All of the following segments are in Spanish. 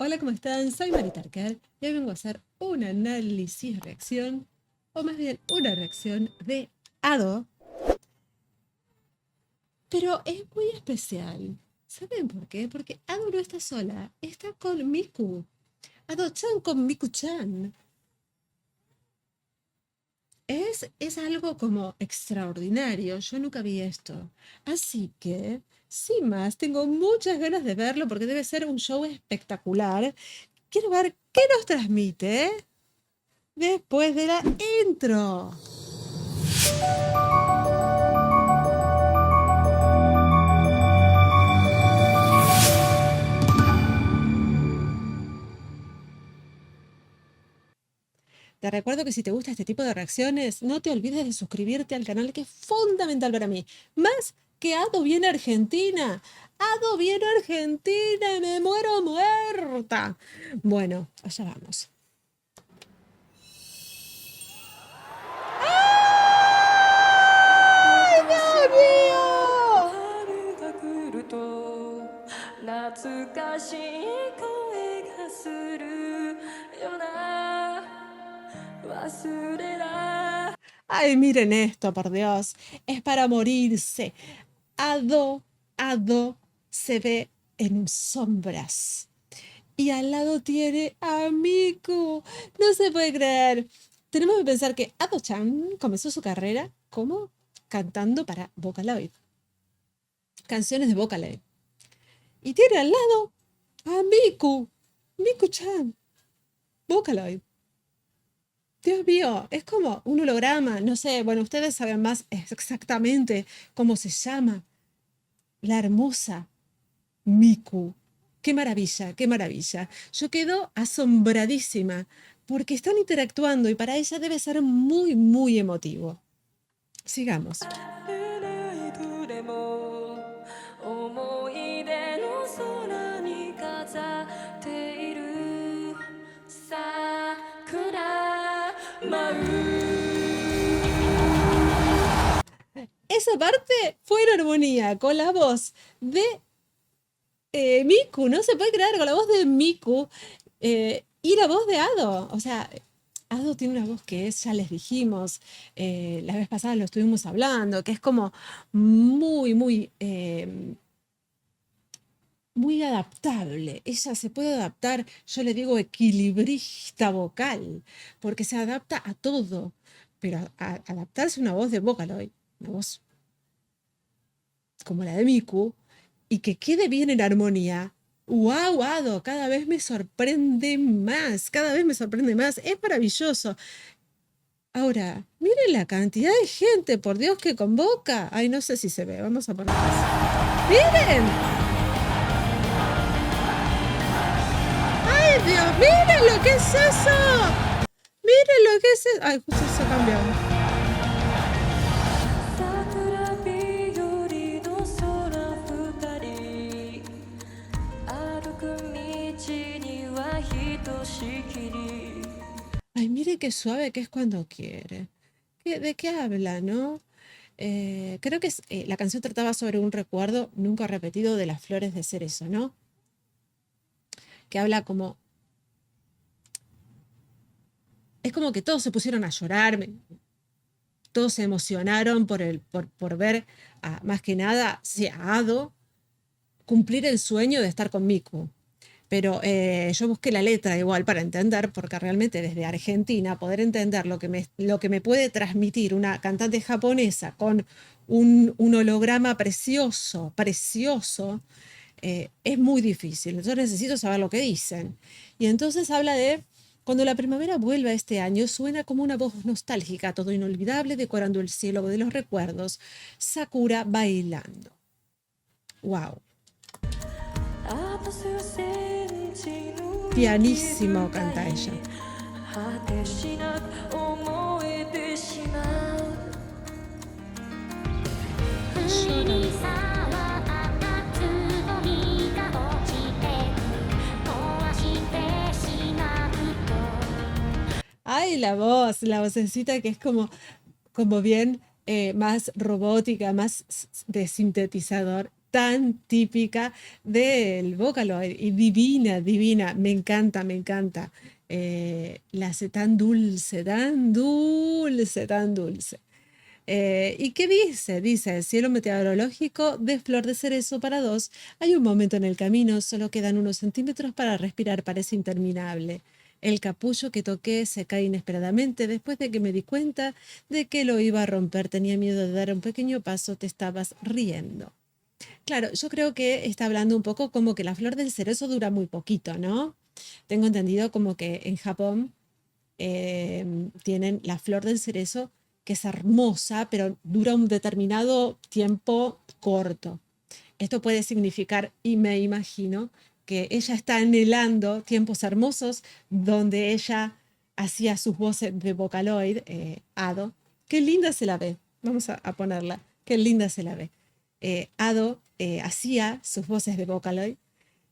Hola, ¿cómo están? Soy Mari Tarker y hoy vengo a hacer un análisis-reacción, o más bien una reacción de Ado, pero es muy especial. ¿Saben por qué? Porque Ado no está sola, está con Miku. Ado-chan con Miku-chan. Es algo como extraordinario, yo nunca vi esto. Así que, sin más, tengo muchas ganas de verlo porque debe ser un show espectacular. Quiero ver qué nos transmite, ¿eh? Después de la intro. Te recuerdo que si te gusta este tipo de reacciones, no te olvides de suscribirte al canal, que es fundamental para mí. Más que Ado viene a Argentina. Ado viene a Argentina y me muero muerta. Bueno, allá vamos. ¡Ay, Dios mío! 春が来ると懐かしい声がするよな忘れない Ay, miren esto, por Dios. Es para morirse. Ado se ve en sombras. Y al lado tiene a Miku. No se puede creer. Tenemos que pensar que Ado-chan comenzó su carrera como cantando para Vocaloid. Canciones de Vocaloid. Y tiene al lado a Miku. Miku-chan. Vocaloid. Dios mío, es como un holograma. No sé, bueno, ustedes saben más exactamente cómo se llama la hermosa Miku. Qué maravilla, qué maravilla. Yo quedo asombradísima porque están interactuando y para ella debe ser muy, muy emotivo. Sigamos. どれも思い出の空に飾っている桜舞う Esa parte fue en armonía con la voz de Miku. No se puede creer, con la voz de Miku y la voz de Ado. O sea, Ado tiene una voz que es, ya les dijimos, la vez pasada lo estuvimos hablando, que es como muy, muy adaptable. Ella se puede adaptar, yo le digo equilibrista vocal, porque se adapta a todo. Pero adaptarse a una voz de Vocaloid, una voz como la de Miku, y que quede bien en armonía. ¡Wow, Ado! Cada vez me sorprende más, cada vez me sorprende más. Es maravilloso. Ahora, miren la cantidad de gente, por Dios, que convoca. Ay, no sé si se ve, vamos a poner más. ¡Miren! ¡Ay, Dios! ¡Miren lo que es eso! ¡Miren lo que es eso! Ay, justo se cambió. 桜日和の空二人歩く道にはひとしきり Ay, mire qué suave que es cuando quiere. ¿De qué habla, no? Creo que la canción trataba sobre un recuerdo nunca repetido de las flores de cerezo, ¿no? Que habla como... Es como que todos se pusieron a llorar, todos se emocionaron por ver, más que nada, sí, a Ado cumplir el sueño de estar con Miku. Pero yo busqué la letra igual para entender, porque realmente desde Argentina poder entender lo que me puede transmitir una cantante japonesa con un holograma precioso, precioso, es muy difícil. Yo necesito saber lo que dicen. Y entonces habla de cuando la primavera vuelve este año, suena como una voz nostálgica, todo inolvidable, decorando el cielo de los recuerdos. Sakura bailando. ¡Wow! あと数センチの Pianísimo canta ella. 果てしなく思えてしまう Llora. Ay, la vocecita que es como bien más robótica, más de sintetizador. tan típica del Vocaloid y divina, divina, me encanta, me encanta. La hace tan dulce, tan dulce, tan dulce. ¿Y qué dice? Dice, cielo meteorológico de flor de cerezo para dos. Hay un momento en el camino, solo quedan unos centímetros para respirar, parece interminable. El capullo que toqué se cae inesperadamente después de que me di cuenta de que lo iba a romper. Tenía miedo de dar un pequeño paso, te estabas riendo. Claro, yo creo que está hablando un poco como que la flor del cerezo dura muy poquito, ¿no? Tengo entendido como que en Japón tienen la flor del cerezo que es hermosa, pero dura un determinado tiempo corto. Esto puede significar, y me imagino, que ella está anhelando tiempos hermosos donde ella hacía sus voces de Vocaloid, Ado. Qué linda se la ve. Vamos a ponerla. Qué linda se la ve. Ado hacía sus voces de Vocaloid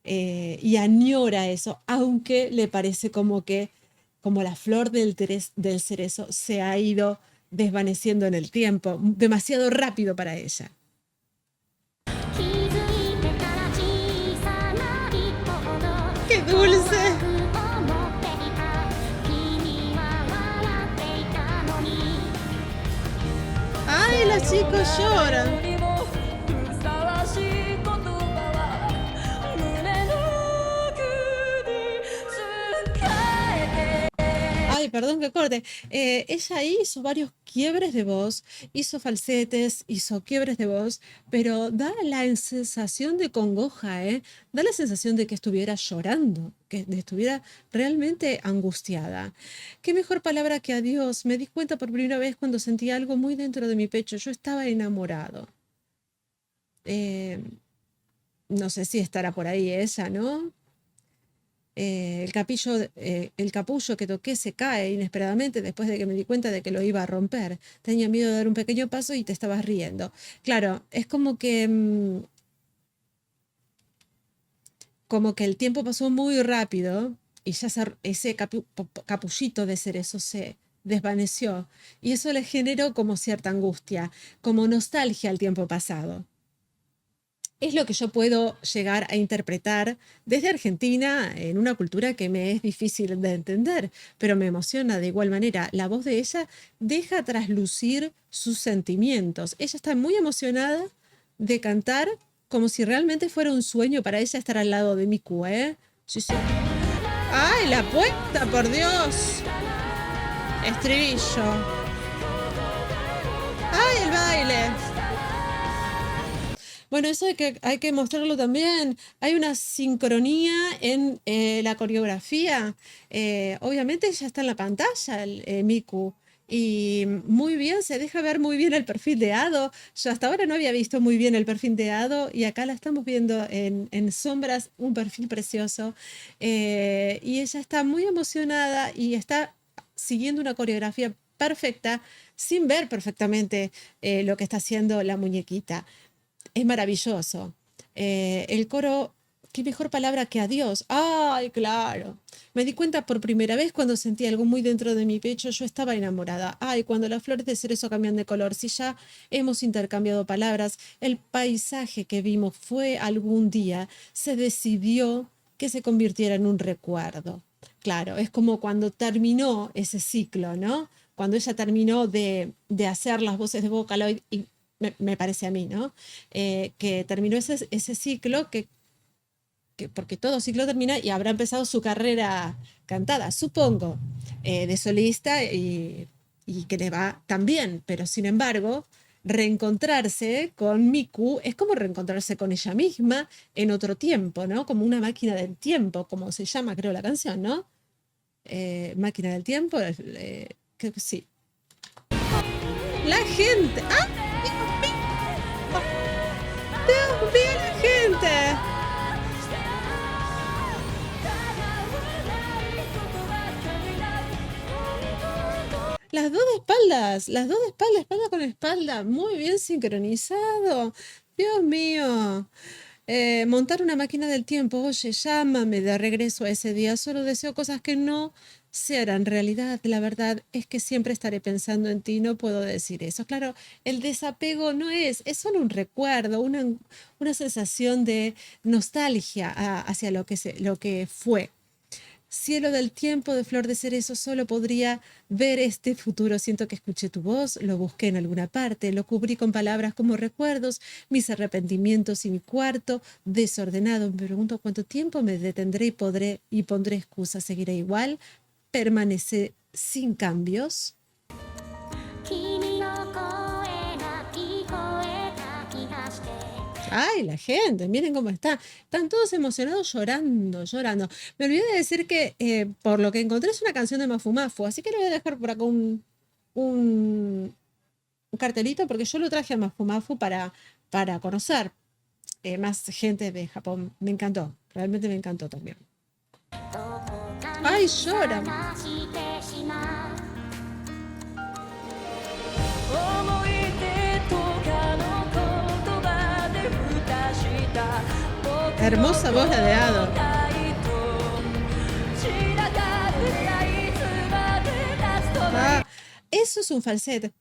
y añora eso, aunque le parece como que, como la flor del cerezo, se ha ido desvaneciendo en el tiempo, demasiado rápido para ella. ¡Qué dulce! ¡Ay, los chicos lloran! Ay, perdón que corte. Ella hizo varios quiebres de voz, hizo falsetes, hizo quiebres de voz, pero da la sensación de congoja, ¿eh? Da la sensación de que estuviera llorando, que estuviera realmente angustiada. ¿Qué mejor palabra que adiós? Me di cuenta por primera vez cuando sentí algo muy dentro de mi pecho. Yo estaba enamorado. Eh, no sé si estará por ahí ella, ¿no? El capullo que toqué se cae inesperadamente después de que me di cuenta de que lo iba a romper. Tenía miedo de dar un pequeño paso y te estabas riendo. Claro, es como que el tiempo pasó muy rápido y ya ese capullito de cerezo se desvaneció y eso le generó como cierta angustia, como nostalgia al tiempo pasado. Es lo que yo puedo llegar a interpretar desde Argentina en una cultura que me es difícil de entender, pero me emociona de igual manera. La voz de ella deja traslucir sus sentimientos. Ella está muy emocionada de cantar como si realmente fuera un sueño para ella estar al lado de Miku, ¿eh? Sí, sí. ¡Ay, la puesta, por Dios! Estribillo. ¡Ay, el baile! Bueno, eso hay que mostrarlo también. Hay una sincronía en la coreografía. Obviamente ya está en la pantalla Miku. Y muy bien, se deja ver muy bien el perfil de Ado. Yo hasta ahora no había visto muy bien el perfil de Ado y acá la estamos viendo en sombras, un perfil precioso. Y ella está muy emocionada y está siguiendo una coreografía perfecta sin ver perfectamente lo que está haciendo la muñequita. Es maravilloso. El coro, qué mejor palabra que adiós. Ay, claro. Me di cuenta por primera vez cuando sentí algo muy dentro de mi pecho. Yo estaba enamorada. Ay, cuando las flores de cerezo cambian de color. Si ya hemos intercambiado palabras, el paisaje que vimos fue algún día, se decidió que se convirtiera en un recuerdo. Claro, es como cuando terminó ese ciclo, ¿no? Cuando ella terminó de hacer las voces de Vocaloid y me parece a mí, ¿no? Que terminó ese ciclo, porque todo ciclo termina y habrá empezado su carrera cantada, supongo, de solista y que le va tan bien, pero sin embargo, reencontrarse con Miku es como reencontrarse con ella misma en otro tiempo, ¿no? Como una máquina del tiempo, como se llama, creo, la canción, ¿no? Máquina del tiempo, creo que sí. La gente. ¡Ah! Dios mío, la gente. Las dos de espalda, espalda con espalda, muy bien sincronizado. Dios mío. Montar una máquina del tiempo, oye, llámame de regreso a ese día, solo deseo cosas que no se harán realidad. La verdad es que siempre estaré pensando en ti, no puedo decir eso. Claro, el desapego no es solo un recuerdo, una sensación de nostalgia hacia lo que fue. Cielo del tiempo de Flor de Cerezo, solo podría ver este futuro. Siento que escuché tu voz, lo busqué en alguna parte, lo cubrí con palabras como recuerdos, mis arrepentimientos y mi cuarto desordenado. Me pregunto cuánto tiempo me detendré y pondré excusas. ¿Seguiré igual? ¿Permaneceré sin cambios? 君の声が聞こえた気がして Ay, la gente, miren cómo está. Están todos emocionados llorando, llorando. Me olvidé de decir que por lo que encontré es una canción de Mafu Mafu, así que le voy a dejar por acá un, un cartelito porque yo lo traje a Mafu Mafu para conocer más gente de Japón. Me encantó, realmente me encantó también. どこか Ay, に lloran. 探してしまう思い出とかの言葉で蓋した僕の Hermosa voz la de Ado. 答えと散らかるいつまで立つと Ah, eso es un falsete.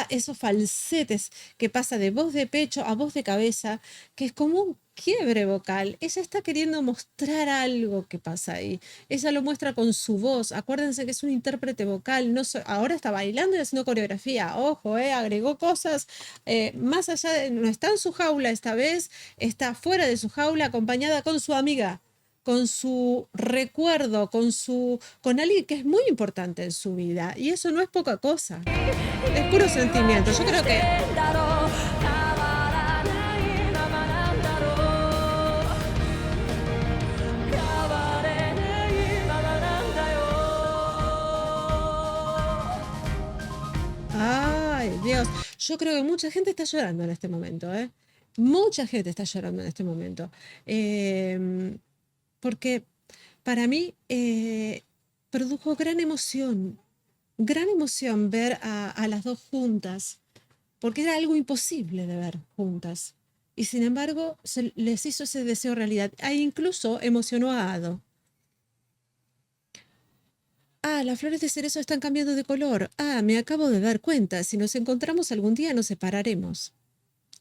Esos falsetes que pasa de voz de pecho a voz de cabeza, que es como un quiebre vocal. Ella está queriendo mostrar algo que pasa ahí. Ella lo muestra con su voz. Acuérdense que es un intérprete vocal. No ahora está bailando y haciendo coreografía. Ojo, agregó cosas más allá de... No está en su jaula esta vez, está fuera de su jaula acompañada con su amiga, con su recuerdo, con alguien que es muy importante en su vida. Y eso no es poca cosa. Es puro sentimiento. Yo creo que 変だろう変わらないままなんだろう変われないままなんだよ ay, Dios, yo creo que mucha gente está llorando en este momento, ¿eh? Mucha gente está llorando en este momento. Porque para mí produjo gran emoción ver a las dos juntas, porque era algo imposible de ver juntas. Y sin embargo, se les hizo ese deseo realidad. E incluso emocionó a Ado. Ah, las flores de cerezo están cambiando de color. Ah, me acabo de dar cuenta. Si nos encontramos algún día nos separaremos.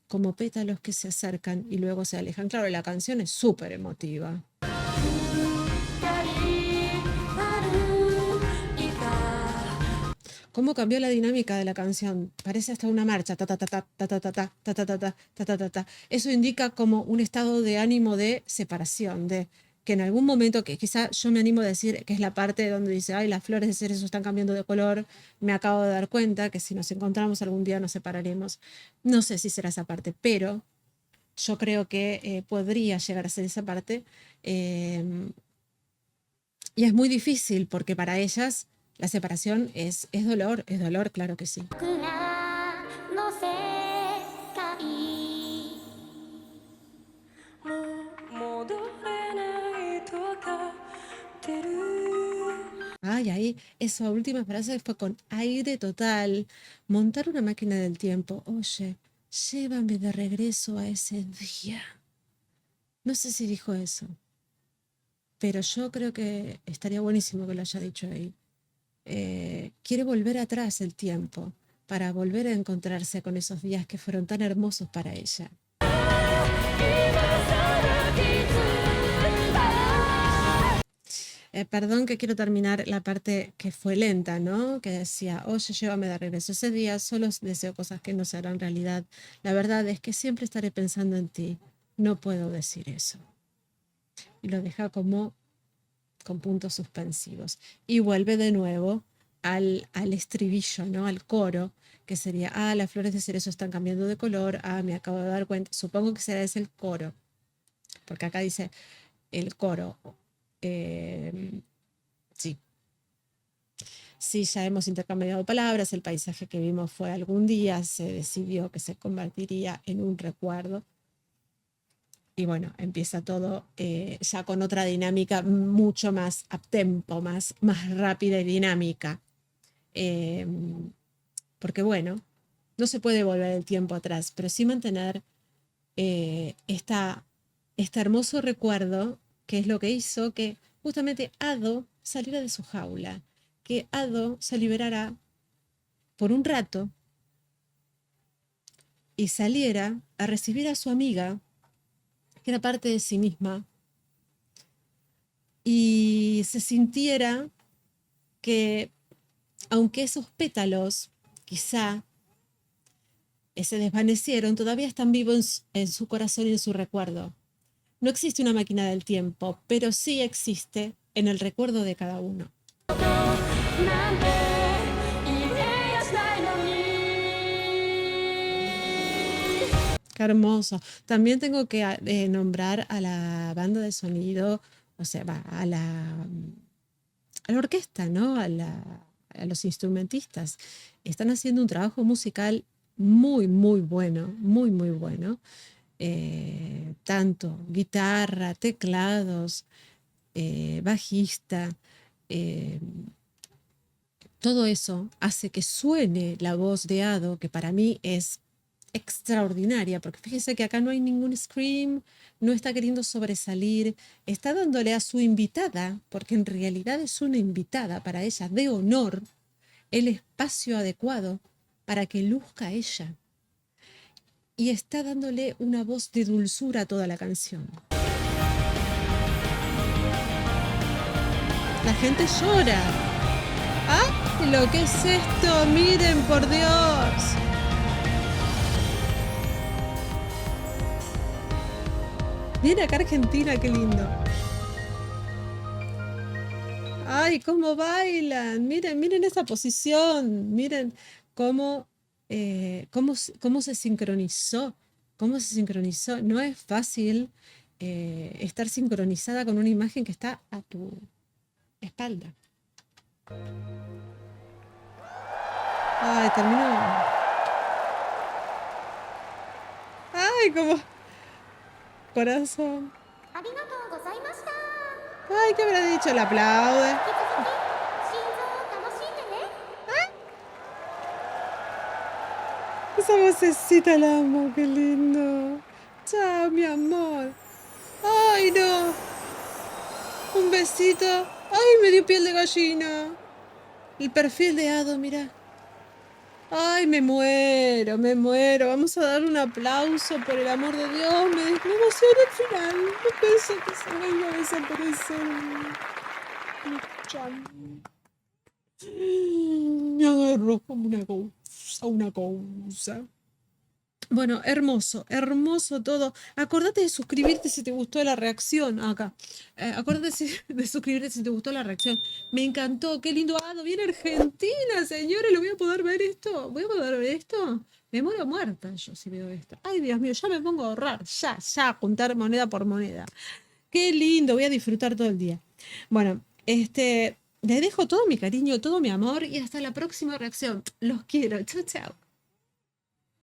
Como pétalos que se acercan y luego se alejan. Claro, la canción es súper emotiva. 二人歩いた ¿Cómo cambió la dinámica de la canción? Parece hasta una marcha. Ta, ta, ta, ta, ta, ta, ta, ta, ta, ta, ta, ta, ta, ta, ta, ta. Eso indica como un estado de ánimo de separación, de que en algún momento, que quizá yo me animo a decir que es la parte donde dice, ay, las flores de cerezo están cambiando de color, me acabo de dar cuenta que si nos encontramos algún día nos separaremos. No sé si será esa parte, pero yo creo que podría llegar a ser esa parte. em, y es muy difícil porque para ellas la separación es dolor, claro que sí. 僕らの世界もう戻れないとわかってる Ay, ahí, esa última frase fue con aire total. Montar una máquina del tiempo. Oye, llévame de regreso a ese día. No sé si dijo eso, pero yo creo que estaría buenísimo que lo haya dicho ahí. Quiere volver atrás el tiempo para volver a encontrarse con esos días que fueron tan hermosos para ella. 今さら気づいた Perdón que quiero terminar la parte que fue lenta, ¿no? Que decía, oye, llévame de regreso ese día, solo deseo cosas que no se harán realidad. La verdad es que siempre estaré pensando en ti. No puedo decir eso. Y lo deja como con puntos suspensivos. Y vuelve de nuevo al estribillo, ¿no? Al coro, que sería, ah, las flores de cerezo están cambiando de color, ah, me acabo de dar cuenta. Supongo que será ese el coro, porque acá dice el coro. Sí, sí, ya hemos intercambiado palabras, el paisaje que vimos fue algún día, se decidió que se convertiría en un recuerdo. Y bueno, empieza todo ya con otra dinámica mucho más uptempo, más rápida y dinámica. Porque bueno, no se puede volver el tiempo atrás, pero sí mantener este hermoso recuerdo, que es lo que hizo que justamente Ado saliera de su jaula, que Ado se liberara por un rato y saliera a recibir a su amiga, que era parte de sí misma, y se sintiera que, aunque esos pétalos quizá se desvanecieron, todavía están vivos en su corazón y en su recuerdo. No existe una máquina del tiempo, pero sí existe en el recuerdo de cada uno. なんて言えやしないのに Qué hermoso. También tengo que nombrar a la banda de sonido, o sea, a la orquesta, ¿no? A los instrumentistas. Están haciendo un trabajo musical muy, muy bueno, muy, muy bueno. Tanto guitarra, teclados, bajista, eh, todo eso hace que suene la voz de Ado, que para mí es extraordinaria, porque fíjese que acá no hay ningún scream, no está queriendo sobresalir, está dándole a su invitada, porque en realidad es una invitada para ella, de honor, el espacio adecuado para que luzca ella. Y está dándole una voz de dulzura a toda la canción. La gente llora. ¡Ah! ¿Lo que es esto? Miren, por Dios. Miren acá Argentina, qué lindo. ¡Ay, cómo bailan! Miren, miren esa posición. Miren cómo, cómo se sincronizó. Cómo se sincronizó. No es fácil estar sincronizada con una imagen que está a tu espalda. Ay, terminó. Ay, como corazón. ありがとうございました Ay, ¿qué habrá dicho? Le aplaude. 引き続き心臓を楽しんでね Esa vocecita la amo, qué lindo. Chao, mi amor. Ay, no. Un besito. Ay, me dio piel de gallina. El perfil de Ado, mira. Ay, me muero, me muero. Vamos a dar un aplauso por el amor de Dios. Me emociona al final. No pensé que se me iba a desaparecer. Chan. Me agarró como una cosa. Bueno, hermoso, hermoso todo. Acordate de suscribirte si te gustó la reacción acá. Acordate de suscribirte si te gustó la reacción. Me encantó, qué lindo Ado. Viene Argentina, señores. ¿Lo voy a poder ver esto? ¿Voy a poder ver esto? Me muero muerta yo si veo esto. Ay, Dios mío, ya me pongo a ahorrar. Ya, a juntar moneda por moneda. Qué lindo, voy a disfrutar todo el día. Bueno, les dejo todo mi cariño, todo mi amor y hasta la próxima reacción. Los quiero. Chao, chao.